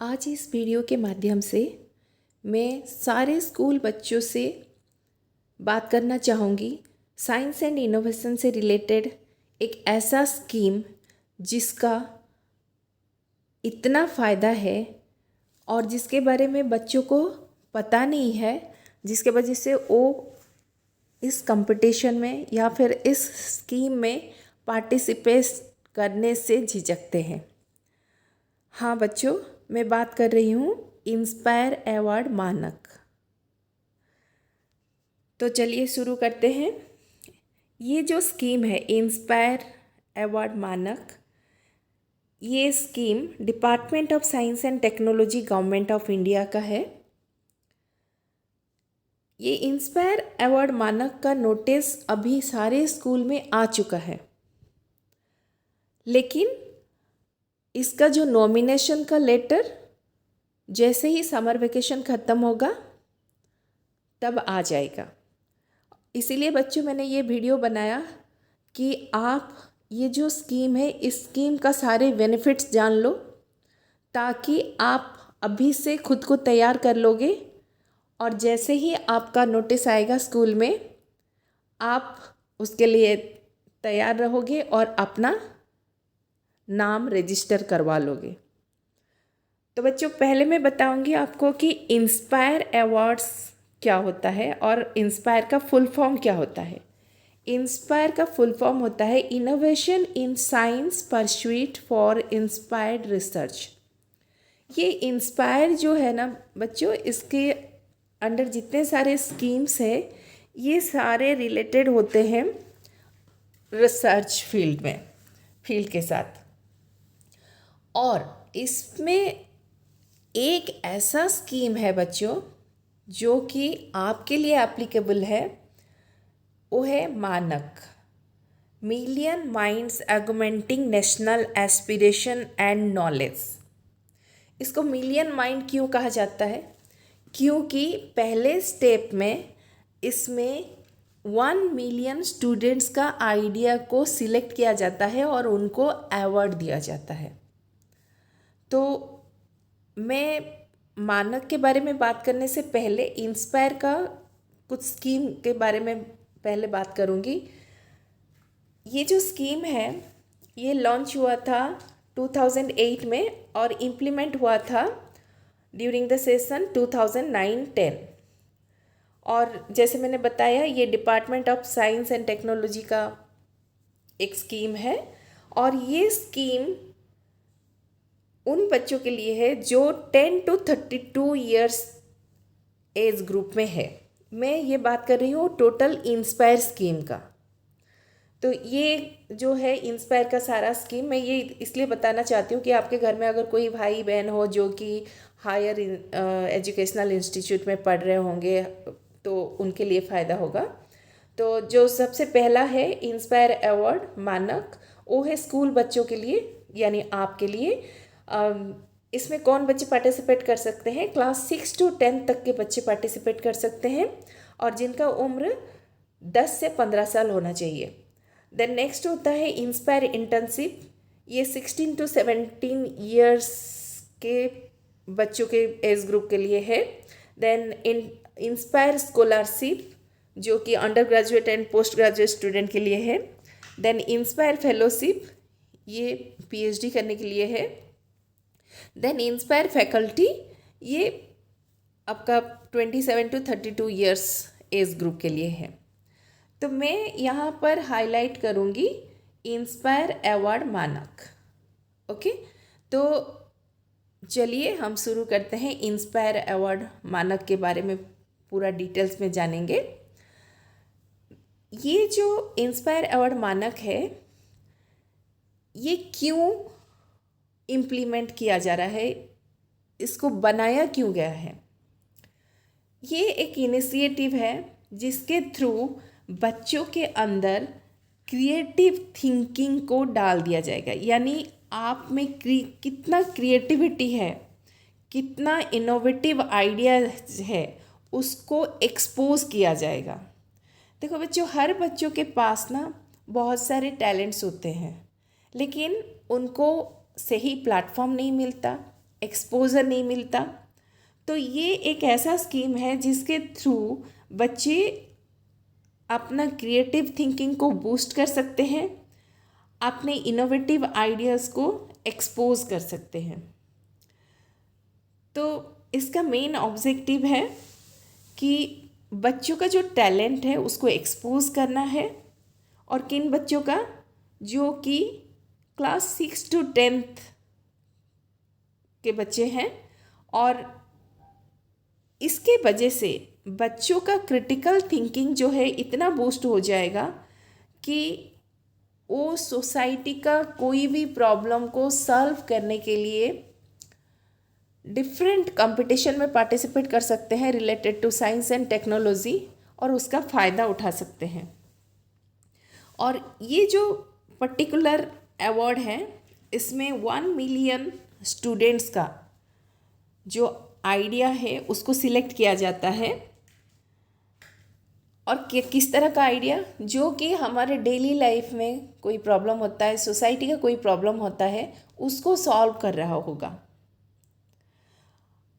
आज इस वीडियो के माध्यम से मैं सारे स्कूल बच्चों से बात करना चाहूँगी साइंस एंड इनोवेशन से रिलेटेड एक ऐसा स्कीम जिसका इतना फ़ायदा है और जिसके बारे में बच्चों को पता नहीं है, जिसके वजह से वो इस कंपटीशन में या फिर इस स्कीम में पार्टिसिपेट करने से झिझकते हैं। हाँ बच्चों, मैं बात कर रही हूँ इंस्पायर अवार्ड मानक। तो चलिए शुरू करते हैं। ये जो स्कीम है इंस्पायर अवार्ड मानक, ये scheme department of science and technology government of India का है। ये इंस्पायर अवार्ड मानक का नोटिस अभी सारे स्कूल में आ चुका है, लेकिन इसका जो नॉमिनेशन का लेटर जैसे ही समर वेकेशन ख़त्म होगा तब आ जाएगा। इसीलिए बच्चों मैंने ये वीडियो बनाया कि आप ये जो स्कीम है इस स्कीम का सारे बेनिफिट्स जान लो, ताकि आप अभी से खुद को तैयार कर लोगे और जैसे ही आपका नोटिस आएगा स्कूल में आप उसके लिए तैयार रहोगे और अपना नाम रजिस्टर करवा लोगे। तो बच्चों पहले मैं बताऊंगी आपको कि इंस्पायर अवार्ड्स क्या होता है और इंस्पायर का फुल फॉर्म क्या होता है। इंस्पायर का फुल फॉर्म होता है innovation in science pursuit for inspired research. ये इंस्पायर जो है ना बच्चों, इसके अंडर जितने सारे स्कीम्स हैं ये सारे रिलेटेड होते हैं रिसर्च फील्ड के साथ। और इसमें एक ऐसा स्कीम है बच्चों जो कि आपके लिए एप्लीकेबल है, वो है मानक, million minds augmenting national aspiration and knowledge. इसको मिलियन माइंड क्यों कहा जाता है? क्योंकि पहले स्टेप में इसमें 1 मिलियन स्टूडेंट्स का आइडिया को सिलेक्ट किया जाता है और उनको अवार्ड दिया जाता है। तो मैं मानक के बारे में बात करने से पहले इंस्पायर का कुछ स्कीम के बारे में पहले बात करूँगी। ये जो स्कीम है ये लॉन्च हुआ था 2008 में और इम्प्लीमेंट हुआ था ड्यूरिंग द सेशन 2009-10। और जैसे मैंने बताया ये department of science and technology का एक स्कीम है और ये स्कीम उन बच्चों के लिए है जो 10 to 32 ईयर्स एज ग्रुप में है। मैं ये बात कर रही हूँ टोटल इंस्पायर स्कीम का। तो ये जो है इंस्पायर का सारा स्कीम, मैं ये इसलिए बताना चाहती हूँ कि आपके घर में अगर कोई भाई बहन हो जो कि हायर एजुकेशनल इंस्टीट्यूट में पढ़ रहे होंगे तो उनके लिए फ़ायदा होगा। तो जो सबसे पहला है इंस्पायर अवार्ड मानक, वो है स्कूल बच्चों के लिए, यानी आपके लिए। इसमें कौन बच्चे पार्टिसिपेट कर सकते हैं? क्लास 6 to 10 तक के बच्चे पार्टिसिपेट कर सकते हैं और जिनका उम्र 10 से 15 साल होना चाहिए। देन नेक्स्ट होता है इंस्पायर इंटर्नशिप। ये 16 to 17 ईयर्स के बच्चों के एज ग्रुप के लिए है। देन इंस्पायर स्कॉलरशिप जो कि under graduate and post graduate student के लिए है। देन इंस्पायर फेलोशिप, ये पीएचडी करने के लिए है। देन इंस्पायर फैकल्टी, ये आपका 27 to 32 ईयर्स एज ग्रुप के लिए है। तो मैं यहाँ पर हाईलाइट करूँगी इंस्पायर अवार्ड मानक। ओके, तो चलिए हम शुरू करते हैं। इंस्पायर अवार्ड मानक के बारे में पूरा डिटेल्स में जानेंगे। ये जो इंस्पायर अवार्ड मानक है ये क्यों इम्प्लीमेंट किया जा रहा है, इसको बनाया क्यों गया है? ये एक इनिशिएटिव है जिसके थ्रू बच्चों के अंदर क्रिएटिव थिंकिंग को डाल दिया जाएगा। यानी आप में कितना क्रिएटिविटी है, कितना इनोवेटिव आइडिया है, उसको एक्सपोज किया जाएगा। देखो बच्चों, हर बच्चों के पास ना बहुत सारे टैलेंट्स होते हैं, लेकिन उनको सही प्लेटफॉर्म नहीं मिलता, एक्सपोजर नहीं मिलता। तो ये एक ऐसा स्कीम है जिसके थ्रू बच्चे अपना क्रिएटिव थिंकिंग को बूस्ट कर सकते हैं, अपने इनोवेटिव आइडियाज़ को एक्सपोज कर सकते हैं। तो इसका मेन ऑब्जेक्टिव है कि बच्चों का जो टैलेंट है उसको एक्सपोज करना है, और किन बच्चों का, जो कि क्लास 6 to 10th के बच्चे हैं। और इसके वजह से बच्चों का क्रिटिकल थिंकिंग जो है इतना बूस्ट हो जाएगा कि वो सोसाइटी का कोई भी प्रॉब्लम को सॉल्व करने के लिए डिफरेंट कंपटीशन में पार्टिसिपेट कर सकते हैं related to science and technology, और उसका फ़ायदा उठा सकते हैं। और ये जो पर्टिकुलर अवार्ड है इसमें 1 मिलियन स्टूडेंट्स का जो आइडिया है उसको सिलेक्ट किया जाता है। और किस तरह का आइडिया, जो कि हमारे डेली लाइफ में कोई प्रॉब्लम होता है, सोसाइटी का कोई प्रॉब्लम होता है, उसको सॉल्व कर रहा होगा।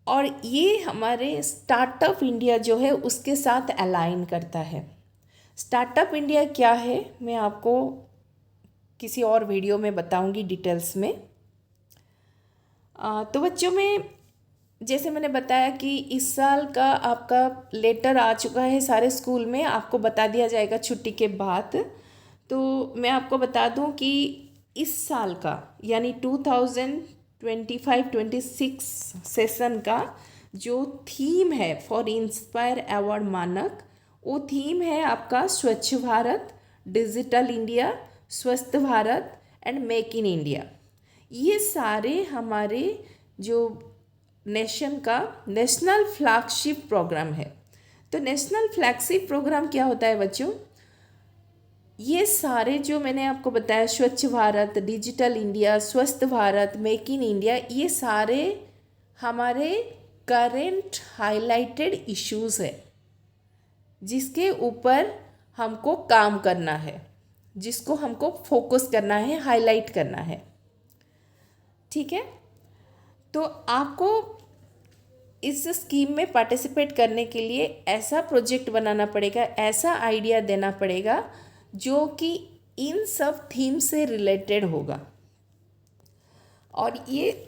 और ये हमारे स्टार्टअप इंडिया जो है उसके साथ अलाइन करता है। स्टार्टअप इंडिया क्या है मैं आपको किसी और वीडियो में बताऊंगी डिटेल्स में। तो बच्चों में जैसे मैंने बताया कि इस साल का आपका लेटर आ चुका है सारे स्कूल में, आपको बता दिया जाएगा छुट्टी के बाद। तो मैं आपको बता दूं कि इस साल का यानी 2025-26 सेशन का जो थीम है फॉर इंस्पायर अवार्ड मानक, वो थीम है आपका स्वच्छ भारत, डिजिटल इंडिया, स्वस्थ Bharat and make in India. ये सारे हमारे जो नेशन का नेशनल फ्लैगशिप प्रोग्राम है। तो नेशनल फ्लैगशिप प्रोग्राम क्या होता है बच्चों, ये सारे जो मैंने आपको बताया स्वच्छ भारत, डिजिटल इंडिया, स्वस्थ भारत, मेक इन इंडिया, ये सारे हमारे करेंट हाइलाइटेड इश्यूज़ है जिसके ऊपर हमको काम करना है, जिसको हमको फोकस करना है, हाईलाइट करना है। ठीक है, तो आपको इस स्कीम में पार्टिसिपेट करने के लिए ऐसा प्रोजेक्ट बनाना पड़ेगा, ऐसा आइडिया देना पड़ेगा जो कि इन सब थीम से रिलेटेड होगा। और ये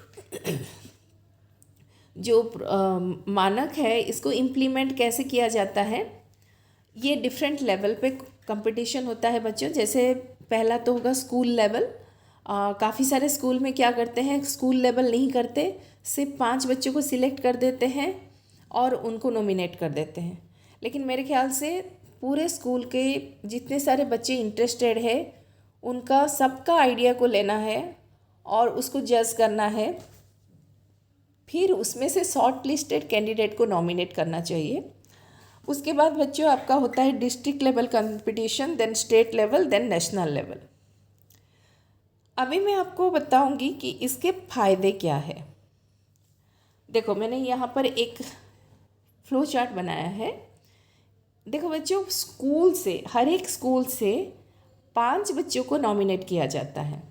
जो मानक है इसको इम्प्लीमेंट कैसे किया जाता है, ये डिफरेंट लेवल पे कंपटीशन होता है बच्चों। जैसे पहला तो होगा स्कूल लेवल। काफ़ी सारे स्कूल में क्या करते हैं, स्कूल लेवल नहीं करते, सिर्फ 5 बच्चों को सिलेक्ट कर देते हैं और उनको नॉमिनेट कर देते हैं। लेकिन मेरे ख्याल से पूरे स्कूल के जितने सारे बच्चे इंटरेस्टेड है उनका सबका आइडिया को लेना है और उसको जज करना है, फिर उसमें से शॉर्ट लिस्टेड कैंडिडेट को नॉमिनेट करना चाहिए। उसके बाद बच्चों आपका होता है district level competition, then state level, then national level. अभी मैं आपको बताऊंगी कि इसके फ़ायदे क्या है। देखो मैंने यहाँ पर एक फ्लो चार्ट बनाया है। देखो बच्चों, स्कूल से, हर एक स्कूल से 5 बच्चों को नॉमिनेट किया जाता है।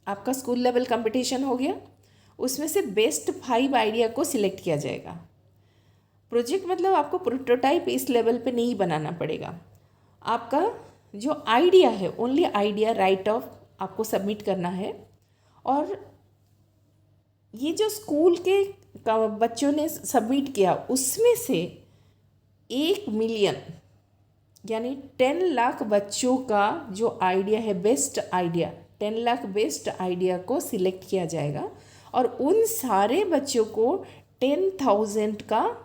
आपका स्कूल लेवल कंपटीशन हो गया, उसमें से बेस्ट 5 आइडिया को सिलेक्ट किया जाएगा। प्रोजेक्ट मतलब आपको प्रोटोटाइप इस लेवल पे नहीं बनाना पड़ेगा। आपका जो आइडिया है, ओनली आइडिया राइट ऑफ आपको सबमिट करना है। और ये जो स्कूल के बच्चों ने सबमिट किया उसमें से 1 मिलियन यानी 10 लाख बच्चों का जो आइडिया है, best idea, 10 lakh best idea को सिलेक्ट किया जाएगा और उन सारे बच्चों को 10,000 का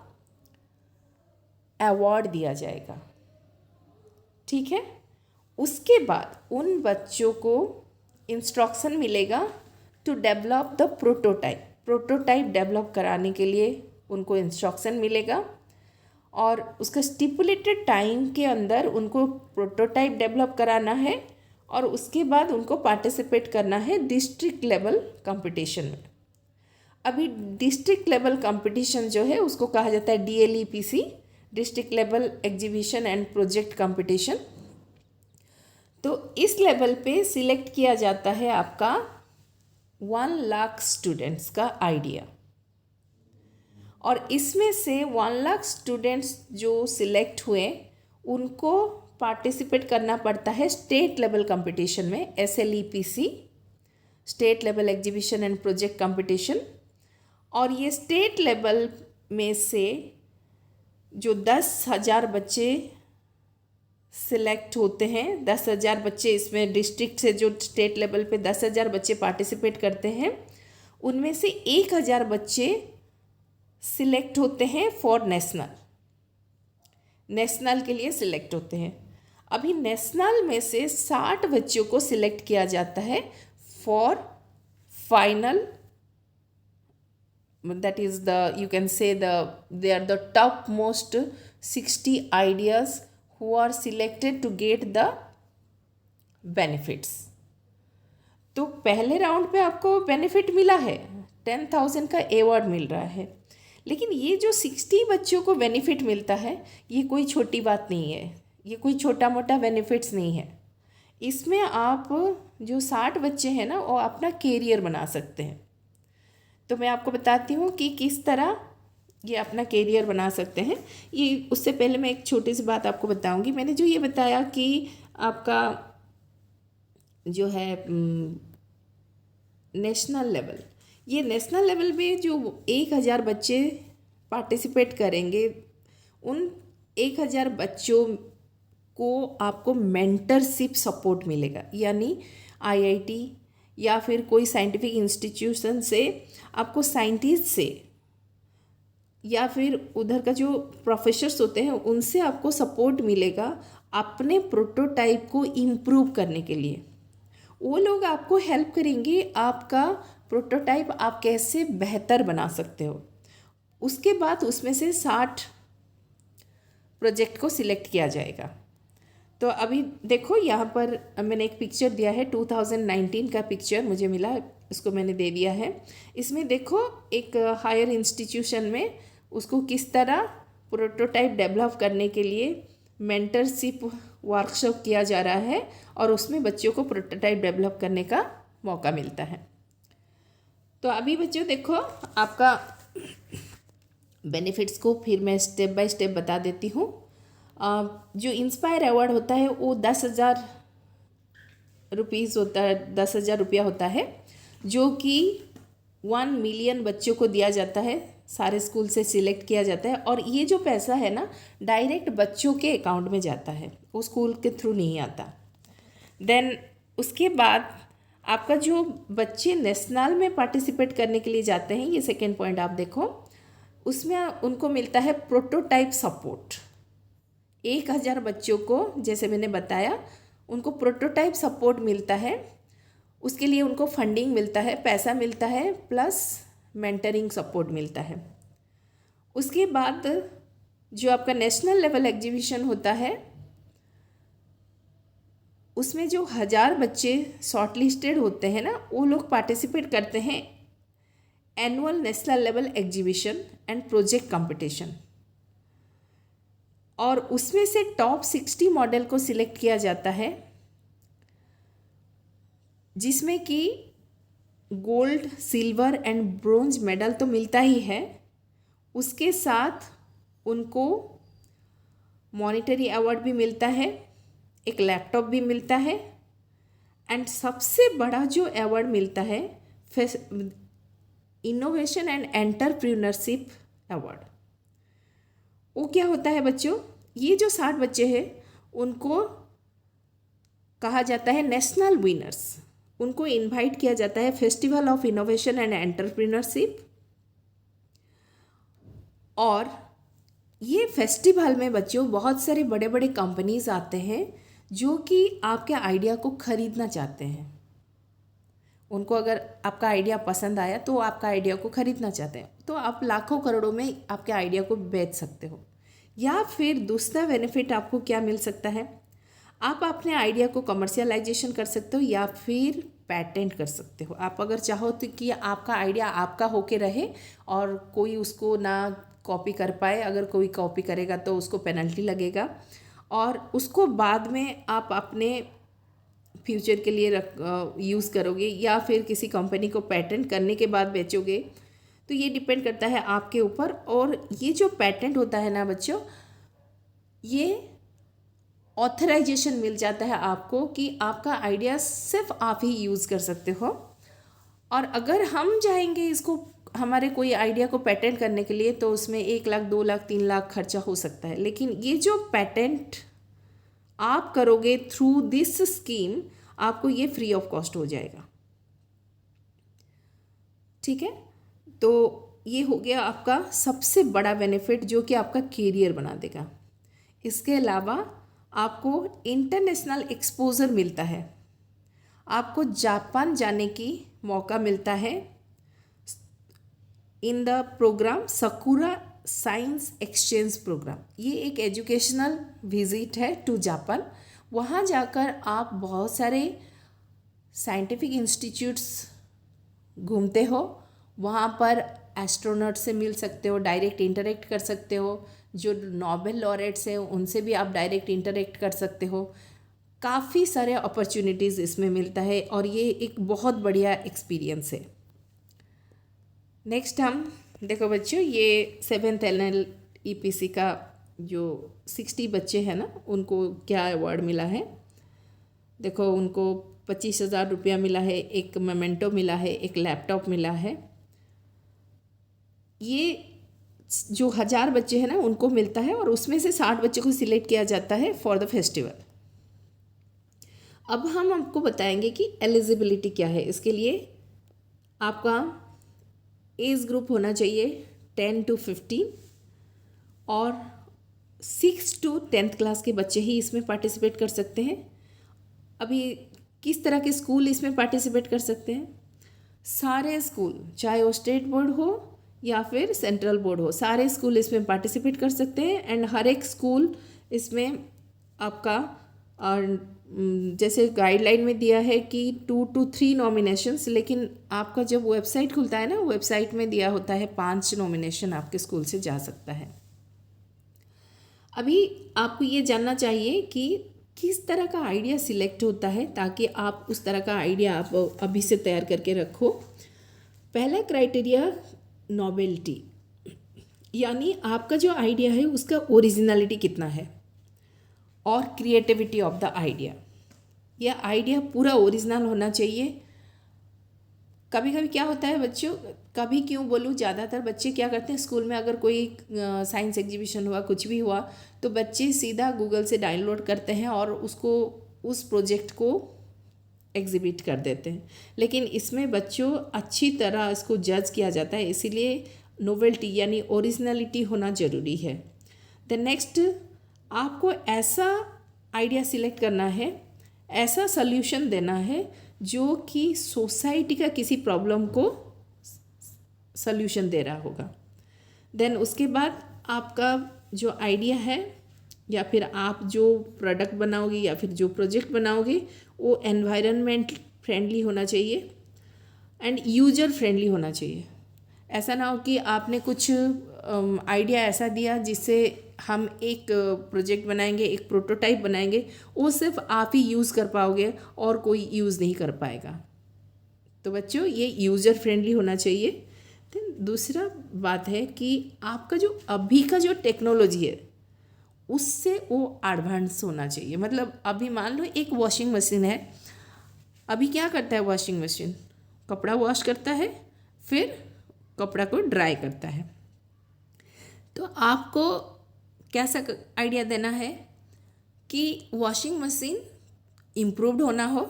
अवार्ड दिया जाएगा। ठीक है, उसके बाद उन बच्चों को इंस्ट्रक्शन मिलेगा to develop the prototype develop कराने के लिए उनको इंस्ट्रक्शन मिलेगा और उसका स्टिपुलेटेड टाइम के अंदर उनको प्रोटोटाइप डेवलप कराना है और उसके बाद उनको पार्टिसिपेट करना है डिस्ट्रिक्ट लेवल कंपटीशन में। अभी डिस्ट्रिक्ट लेवल कंपटीशन जो है उसको कहा जाता है DLEPC, district level exhibition and project competition. तो इस लेवल पे सिलेक्ट किया जाता है आपका 1 लाख स्टूडेंट्स का आइडिया। और इसमें से 1 लाख स्टूडेंट्स जो सिलेक्ट हुए उनको पार्टिसिपेट करना पड़ता है स्टेट लेवल कंपटीशन में, SLEPC, state level exhibition and project competition. और ये स्टेट लेवल में से जो 10,000 बच्चे सिलेक्ट होते हैं, 10,000 बच्चे इसमें डिस्ट्रिक्ट से जो स्टेट लेवल पे 10,000 बच्चे पार्टिसिपेट करते हैं, उनमें से 1,000 बच्चे सिलेक्ट होते हैं फॉर नेशनल के लिए सिलेक्ट होते हैं। अभी नेशनल में से 60 बच्चों को सिलेक्ट किया जाता है for final, that is you can say they are the top most 60 ideas who are selected to get the benefits। तो पहले राउंड पे आपको बेनिफिट मिला है, 10,000 का अवार्ड मिल रहा है, लेकिन ये जो 60 बच्चों को बेनिफिट मिलता है ये कोई छोटी बात नहीं है, ये कोई छोटा मोटा बेनिफिट्स नहीं है। इसमें आप जो 60 बच्चे हैं ना वो अपना कैरियर बना सकते हैं। तो मैं आपको बताती हूँ कि किस तरह ये अपना कैरियर बना सकते हैं। ये उससे पहले मैं एक छोटी सी बात आपको बताऊँगी। मैंने जो ये बताया कि आपका जो है नेशनल लेवल, ये नेशनल लेवल में जो 1,000 बच्चे पार्टिसिपेट करेंगे, उन 1,000 बच्चों को आपको मेंटरशिप सपोर्ट मिलेगा, यानी IIT या फिर कोई साइंटिफिक इंस्टीट्यूशन से आपको साइंटिस्ट से या फिर उधर का जो प्रोफेसर्स होते हैं उनसे आपको सपोर्ट मिलेगा अपने प्रोटोटाइप को इम्प्रूव करने के लिए। वो लोग आपको हेल्प करेंगे आपका प्रोटोटाइप आप कैसे बेहतर बना सकते हो। उसके बाद उसमें से 60 प्रोजेक्ट को सिलेक्ट किया जाएगा। तो अभी देखो यहाँ पर मैंने एक पिक्चर दिया है, 2019 का पिक्चर मुझे मिला, इसको मैंने दे दिया है। इसमें देखो एक हायर इंस्टीट्यूशन में उसको किस तरह प्रोटोटाइप डेवलप करने के लिए मेंटरशिप वर्कशॉप किया जा रहा है और उसमें बच्चों को प्रोटोटाइप डेवलप करने का मौका मिलता है। तो अभी बच्चों देखो आपका बेनिफिट्स को फिर मैं स्टेप बाय स्टेप बता देती हूँ। जो इंस्पायर अवार्ड होता है वो 10,000 रुपीज़ होता है, 10,000 रुपया होता है, जो कि 1 मिलियन बच्चों को दिया जाता है, सारे स्कूल से सिलेक्ट किया जाता है। और ये जो पैसा है ना डायरेक्ट बच्चों के अकाउंट में जाता है, वो स्कूल के थ्रू नहीं आता। देन उसके बाद आपका जो बच्चे नेशनल में पार्टिसिपेट करने के लिए जाते हैं, ये सेकेंड पॉइंट आप देखो, उसमें उनको मिलता है प्रोटोटाइप सपोर्ट। 1,000 बच्चों को जैसे मैंने बताया उनको प्रोटोटाइप सपोर्ट मिलता है, उसके लिए उनको फंडिंग मिलता है, पैसा मिलता है, प्लस मेंटरिंग सपोर्ट मिलता है। उसके बाद जो आपका नेशनल लेवल एग्जीबिशन होता है उसमें जो 1,000 बच्चे शॉर्टलिस्टेड होते हैं ना, वो लोग पार्टिसिपेट करते हैं annual national level exhibition and project competition, और उसमें से टॉप 60 मॉडल को सिलेक्ट किया जाता है, जिसमें कि gold, silver and bronze medal तो मिलता ही है, उसके साथ उनको मॉनिटरी अवार्ड भी मिलता है, एक लैपटॉप भी मिलता है, एंड सबसे बड़ा जो अवार्ड मिलता है इनोवेशन एंड एंटरप्रेन्योरशिप अवार्ड। वो क्या होता है बच्चों, ये जो 60 बच्चे हैं उनको कहा जाता है नेशनल विनर्स। उनको इनवाइट किया जाता है festival of innovation and entrepreneurship, और ये फेस्टिवल में बच्चों बहुत सारे बड़े बड़े कंपनीज आते हैं जो कि आपके आइडिया को खरीदना चाहते हैं। उनको अगर आपका आइडिया पसंद आया तो आपका आइडिया को खरीदना चाहते हैं, तो आप लाखों करोड़ों में आपके आइडिया को बेच सकते हो। या फिर दूसरा बेनिफिट आपको क्या मिल सकता है, आप अपने आइडिया को कमर्शियलाइजेशन कर सकते हो या फिर पैटेंट कर सकते हो। आप अगर चाहो तो कि आपका आइडिया आपका होके रहे और कोई उसको ना कॉपी कर पाए, अगर कोई कॉपी करेगा तो उसको पेनल्टी लगेगा, और उसको बाद में आप अपने फ्यूचर के लिए यूज़ करोगे या फिर किसी कंपनी को पेटेंट करने के बाद बेचोगे। तो तो ये डिपेंड करता है आपके ऊपर। और ये जो पेटेंट होता है ना बच्चों, ये ऑथराइजेशन मिल जाता है आपको कि आपका आइडिया सिर्फ आप ही यूज़ कर सकते हो। और अगर हम चाहेंगे इसको, हमारे कोई आइडिया को पेटेंट करने के लिए, तो उसमें 1 लाख 2 लाख 3 लाख खर्चा हो सकता है। लेकिन ये जो पेटेंट आप करोगे थ्रू दिस स्कीम, आपको ये फ्री ऑफ कॉस्ट हो जाएगा। ठीक है, तो ये हो गया आपका सबसे बड़ा बेनिफिट, जो कि आपका कैरियर बना देगा। इसके अलावा आपको इंटरनेशनल एक्सपोजर मिलता है। आपको जापान जाने की मौका मिलता है in the program Sakura science exchange program. ये एक एजुकेशनल विजिट है टू जापान। वहाँ जाकर आप बहुत सारे साइंटिफिक इंस्टीट्यूट्स घूमते हो। वहाँ पर एस्ट्रोनॉट से मिल सकते हो, डायरेक्ट इंटरेक्ट कर सकते हो। जो नोबेल लॉरेट्स हैं उनसे भी आप डायरेक्ट इंटरेक्ट कर सकते हो। काफ़ी सारे अपॉर्चुनिटीज़ इसमें मिलता है और ये एक बहुत बढ़िया एक्सपीरियंस है। नेक्स्ट हम देखो बच्चों, ये 7th एनुअल EPC का जो 60 बच्चे हैं ना, उनको क्या अवार्ड मिला है। देखो, उनको 25,000 रुपया मिला है, एक मेमेंटो मिला है, एक लैपटॉप मिला है। ये जो 1000 बच्चे हैं ना उनको मिलता है, और उसमें से 60 बच्चों को सिलेक्ट किया जाता है फॉर द फेस्टिवल। अब हम आपको बताएंगे कि एलिजिबिलिटी क्या है। इसके लिए आपका एज ग्रुप होना चाहिए 10 to 15, और 6 to 10th क्लास के बच्चे ही इसमें पार्टिसिपेट कर सकते हैं। अभी किस तरह के स्कूल इसमें पार्टिसिपेट कर सकते हैं? सारे स्कूल, चाहे वो स्टेट बोर्ड हो या फिर सेंट्रल बोर्ड हो, सारे स्कूल इसमें पार्टिसिपेट कर सकते हैं। एंड हर एक स्कूल इसमें आपका, और जैसे गाइडलाइन में दिया है कि 2 to 3 नॉमिनेशंस, लेकिन आपका जब वेबसाइट खुलता है ना, वेबसाइट में दिया होता है 5 नॉमिनेशन आपके स्कूल से जा सकता है। अभी आपको ये जानना चाहिए कि किस तरह का आइडिया सिलेक्ट होता है, ताकि आप उस तरह का आइडिया आप अभी से तैयार करके रखो। पहला क्राइटेरिया नॉवेल्टी, यानी आपका जो आइडिया है उसका ओरिजिनलिटी कितना है, और क्रिएटिविटी ऑफ द आइडिया। यह आइडिया पूरा ओरिजिनल होना चाहिए। कभी कभी क्या होता है बच्चों, कभी क्यों बोलूँ, ज़्यादातर बच्चे क्या करते हैं, स्कूल में अगर कोई साइंस एग्जीबिशन हुआ, कुछ भी हुआ, तो बच्चे सीधा गूगल से डाउनलोड करते हैं और उसको, उस प्रोजेक्ट को एग्जिबिट कर देते हैं। लेकिन इसमें बच्चों अच्छी तरह इसको जज किया जाता है, इसीलिए नोवेल्टी यानी ओरिजिनलिटी होना ज़रूरी है। द नेक्स्ट, आपको ऐसा आइडिया सिलेक्ट करना है, ऐसा सल्यूशन देना है जो कि सोसाइटी का किसी प्रॉब्लम को सल्यूशन दे रहा होगा। देन उसके बाद आपका जो आइडिया है, या फिर आप जो प्रोडक्ट बनाओगे या फिर जो प्रोजेक्ट बनाओगे, वो एनवायरनमेंट फ्रेंडली होना चाहिए एंड यूजर फ्रेंडली होना चाहिए। ऐसा ना हो कि आपने कुछ आइडिया ऐसा दिया जिससे हम एक प्रोजेक्ट बनाएंगे, एक प्रोटोटाइप बनाएंगे, वो सिर्फ आप ही यूज़ कर पाओगे और कोई यूज़ नहीं कर पाएगा। तो बच्चों, ये यूज़र फ्रेंडली होना चाहिए। देन दूसरा बात है कि आपका जो अभी का जो टेक्नोलॉजी है उससे वो एडवांस होना चाहिए। मतलब अभी मान लो एक वॉशिंग मशीन है, अभी क्या करता है वॉशिंग मशीन, कपड़ा वॉश करता है, फिर कपड़ा को ड्राई करता है। तो आपको कैसा आइडिया देना है कि वॉशिंग मशीन इम्प्रूव्ड होना हो,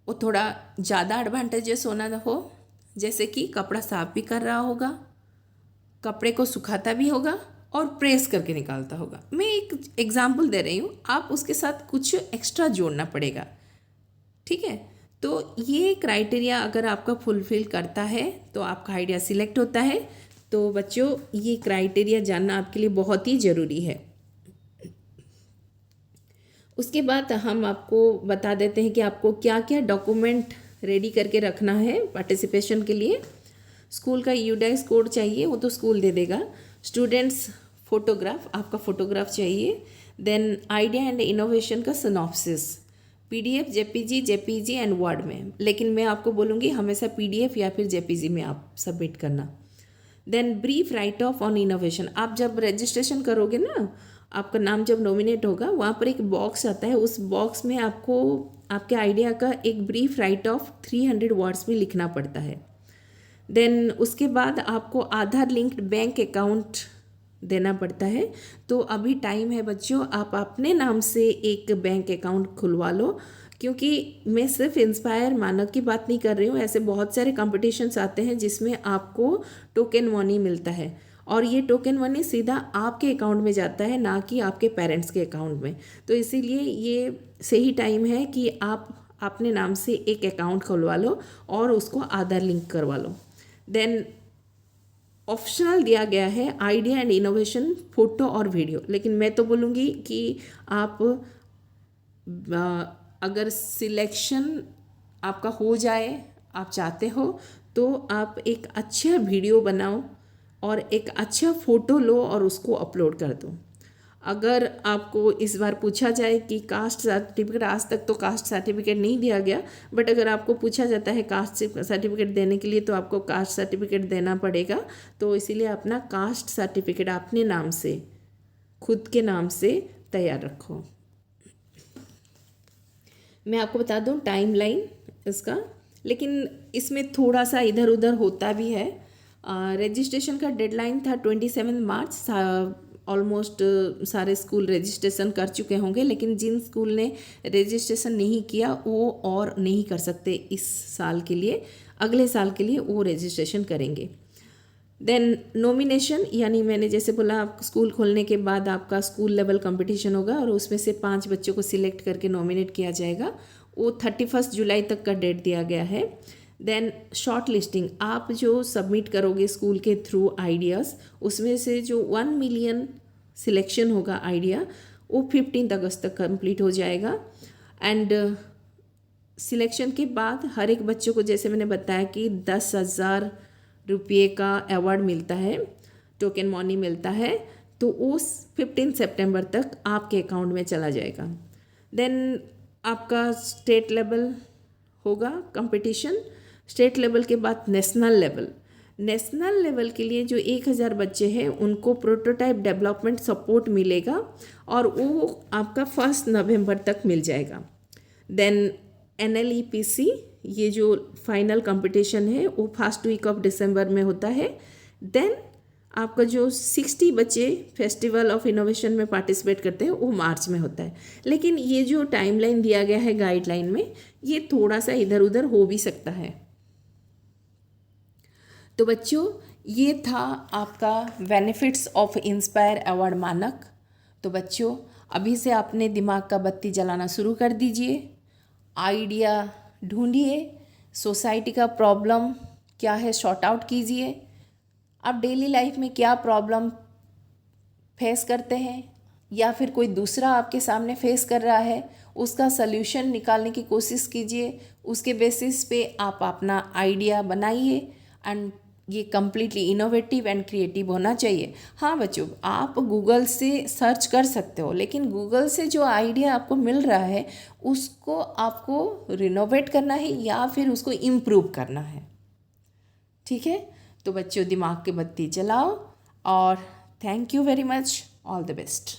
वो थोड़ा ज़्यादा एडवांटेजेस होना हो, जैसे कि कपड़ा साफ भी कर रहा होगा, कपड़े को सुखाता भी होगा और प्रेस करके निकालता होगा। मैं एक एग्जांपल दे रही हूँ, आप उसके साथ कुछ एक्स्ट्रा जोड़ना पड़ेगा। ठीक है, तो ये क्राइटेरिया अगर आपका फुलफिल करता है तो आपका आइडिया सिलेक्ट होता है। तो बच्चों, ये क्राइटेरिया जानना आपके लिए बहुत ही ज़रूरी है। उसके बाद हम आपको बता देते हैं कि आपको क्या क्या डॉक्यूमेंट रेडी करके रखना है पार्टिसिपेशन के लिए। स्कूल का यूडाइस कोड चाहिए, वो तो स्कूल दे देगा। स्टूडेंट्स फोटोग्राफ, आपका फोटोग्राफ चाहिए। देन आइडिया एंड इनोवेशन का synopsis, PDF, JPG and word में, लेकिन मैं आपको बोलूँगी हमेशा PDF या फिर JPG में आप सबमिट करना। Then brief write off on innovation. आप जब रजिस्ट्रेशन करोगे ना, आपका नाम जब नॉमिनेट होगा, वहाँ पर एक बॉक्स आता है, उस बॉक्स में आपको आपके आइडिया का एक ब्रीफ राइट ऑफ 300 वर्ड्स में लिखना पड़ता है। देन उसके बाद आपको आधार लिंक्ड बैंक अकाउंट देना पड़ता है। तो अभी टाइम है बच्चों, आप अपने नाम से एक बैंक अकाउंट खुलवा लो, क्योंकि मैं सिर्फ इंस्पायर मानक की बात नहीं कर रही हूँ। ऐसे बहुत सारे कॉम्पिटिशन्स आते हैं जिसमें आपको टोकन मनी मिलता है, और ये टोकन मनी सीधा आपके अकाउंट में जाता है, ना कि आपके पेरेंट्स के अकाउंट में। तो इसीलिए ये सही टाइम है कि आप अपने नाम से एक अकाउंट खुलवा लो और उसको आधार लिंक करवा लो। देन ऑप्शनल दिया गया है आइडिया एंड इनोवेशन फोटो और वीडियो, लेकिन मैं तो बोलूँगी कि आप अगर सिलेक्शन आपका हो जाए, आप चाहते हो, तो आप एक अच्छा वीडियो बनाओ और एक अच्छा फ़ोटो लो और उसको अपलोड कर दो। अगर आपको इस बार पूछा जाए कि कास्ट सर्टिफिकेट, आज तक तो कास्ट सर्टिफिकेट नहीं दिया गया, बट अगर आपको पूछा जाता है कास्ट सर्टिफिकेट देने के लिए, तो आपको कास्ट सर्टिफिकेट देना पड़ेगा। तो इसीलिए अपना कास्ट सर्टिफिकेट अपने नाम से, खुद के नाम से तैयार रखो। मैं आपको बता दूं टाइमलाइन इसका, लेकिन इसमें थोड़ा सा इधर उधर होता भी है। रजिस्ट्रेशन का डेडलाइन था 27 मार्च। ऑलमोस्ट सारे स्कूल रजिस्ट्रेशन कर चुके होंगे, लेकिन जिन स्कूल ने रजिस्ट्रेशन नहीं किया वो और नहीं कर सकते इस साल के लिए, अगले साल के लिए वो रजिस्ट्रेशन करेंगे। देन नॉमिनेशन, यानी मैंने जैसे बोला, आप स्कूल खोलने के बाद आपका स्कूल लेवल कंपटीशन होगा और उसमें से 5 बच्चों को सिलेक्ट करके नॉमिनेट किया जाएगा। वो 31 जुलाई तक का डेट दिया गया है। देन शॉर्ट लिस्टिंग, आप जो सबमिट करोगे स्कूल के थ्रू आइडियाज़, उसमें से जो 1 मिलियन सिलेक्शन होगा आइडिया, वो 15 अगस्त तक कंप्लीट हो जाएगा। एंड सिलेक्शन के बाद हर एक बच्चों को, जैसे मैंने बताया कि 10,000 रुपये का अवार्ड मिलता है, टोकन मनी मिलता है, तो उस 15 सितंबर तक आपके अकाउंट में चला जाएगा। देन आपका स्टेट लेवल होगा कंपटीशन, स्टेट लेवल के बाद नेशनल लेवल। नेशनल लेवल के लिए जो 1000 बच्चे हैं उनको प्रोटोटाइप डेवलपमेंट सपोर्ट मिलेगा और वो आपका 1 नवंबर तक मिल जाएगा। देन NLEPC, ये जो फाइनल कंपटीशन है वो फर्स्ट वीक ऑफ दिसंबर में होता है। देन आपका जो 60 बच्चे फेस्टिवल ऑफ इनोवेशन में पार्टिसिपेट करते हैं वो मार्च में होता है। लेकिन ये जो टाइमलाइन दिया गया है गाइडलाइन में, ये थोड़ा सा इधर उधर हो भी सकता है। तो बच्चों, ये था आपका बेनिफिट्स ऑफ इंस्पायर अवार्ड मानक। तो बच्चों, अभी से अपने दिमाग का बत्ती जलाना शुरू कर दीजिए, आइडिया ढूंढिए, सोसाइटी का प्रॉब्लम क्या है सॉर्ट आउट कीजिए। आप डेली लाइफ में क्या प्रॉब्लम फेस करते हैं या फिर कोई दूसरा आपके सामने फेस कर रहा है, उसका सल्यूशन निकालने की कोशिश कीजिए। उसके बेसिस पे आप अपना आइडिया बनाइए एंड ये कम्प्लीटली इनोवेटिव एंड क्रिएटिव होना चाहिए। हाँ बच्चों, आप गूगल से सर्च कर सकते हो, लेकिन गूगल से जो आइडिया आपको मिल रहा है उसको आपको रिनोवेट करना है या फिर उसको इम्प्रूव करना है। ठीक है, तो बच्चों दिमाग की बत्ती जलाओ और thank you very much, all the best.